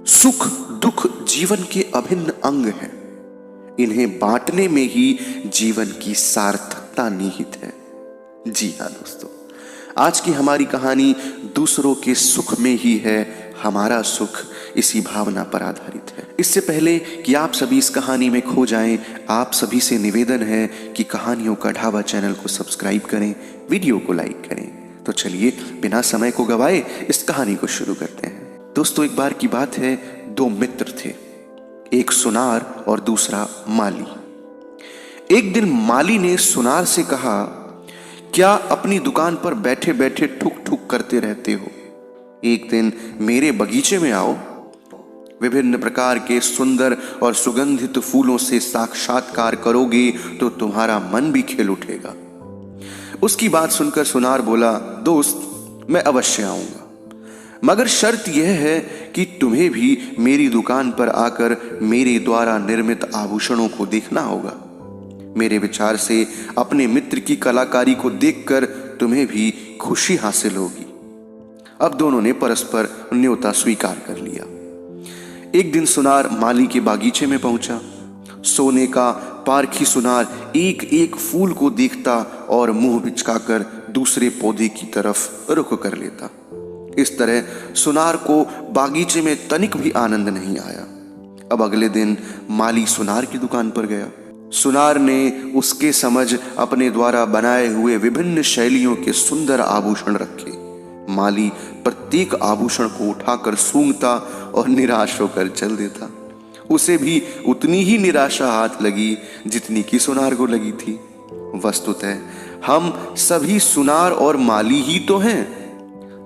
सुख दुख जीवन के अभिन्न अंग हैं। इन्हें बांटने में ही जीवन की सार्थकता निहित है। जी हाँ दोस्तों, आज की हमारी कहानी दूसरों के सुख में ही है हमारा सुख, इसी भावना पर आधारित है। इससे पहले कि आप सभी इस कहानी में खो जाएं, आप सभी से निवेदन है कि कहानियों का ढाबा चैनल को सब्सक्राइब करें, वीडियो को लाइक करें। तो चलिए बिना समय को गवाए इस कहानी को शुरू करते हैं। दोस्तों, एक बार की बात है, दो मित्र थे, एक सुनार और दूसरा माली। एक दिन माली ने सुनार से कहा, क्या अपनी दुकान पर बैठे बैठे ठुक ठुक करते रहते हो? एक दिन मेरे बगीचे में आओ, विभिन्न प्रकार के सुंदर और सुगंधित फूलों से साक्षात्कार करोगे तो तुम्हारा मन भी खिल उठेगा। उसकी बात सुनकर सुनार बोला, दोस्त मैं अवश्य आऊंगा, मगर शर्त यह है कि तुम्हें भी मेरी दुकान पर आकर मेरे द्वारा निर्मित आभूषणों को देखना होगा। मेरे विचार से अपने मित्र की कलाकारी को देखकर तुम्हें भी खुशी हासिल होगी। अब दोनों ने परस्पर न्योता स्वीकार कर लिया। एक दिन सुनार माली के बागीचे में पहुंचा। सोने का पारखी सुनार एक एक फूल को देखता और मुंह बिचकाकर दूसरे पौधे की तरफ रुख कर लेता। इस तरह सुनार को बागीचे में तनिक भी आनंद नहीं आया। अब अगले दिन माली सुनार की दुकान पर गया। सुनार ने उसके समझ अपने द्वारा बनाए हुए विभिन्न शैलियों के सुंदर आभूषण रखे। माली प्रत्येक आभूषण को उठाकर सूंघता और निराश होकर चल देता। उसे भी उतनी ही निराशा हाथ लगी जितनी कि सुनार को लगी थी। वस्तुतः हम सभी सुनार और माली ही तो हैं।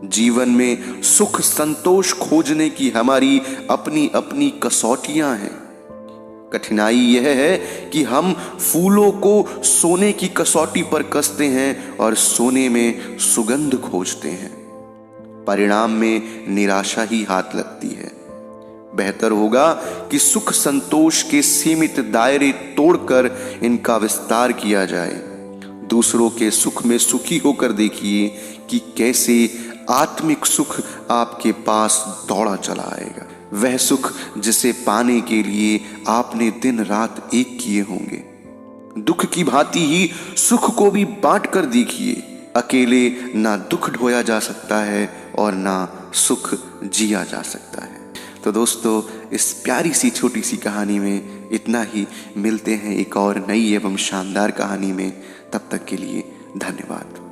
जीवन में सुख संतोष खोजने की हमारी अपनी अपनी कसौटियां हैं। कठिनाई यह है कि हम फूलों को सोने की कसौटी पर कसते हैं और सोने में सुगंध खोजते हैं। परिणाम में निराशा ही हाथ लगती है। बेहतर होगा कि सुख संतोष के सीमित दायरे तोड़कर इनका विस्तार किया जाए। दूसरों के सुख में सुखी होकर देखिए कि कैसे आत्मिक सुख आपके पास दौड़ा चला आएगा। वह सुख जिसे पाने के लिए आपने दिन रात एक किए होंगे। दुख की भांति ही सुख को भी बांट कर देखिए। अकेले ना दुख ढोया जा सकता है और ना सुख जिया जा सकता है। तो दोस्तों, इस प्यारी सी छोटी सी कहानी में इतना ही। मिलते हैं एक और नई एवं शानदार कहानी में। तब तक के लिए धन्यवाद।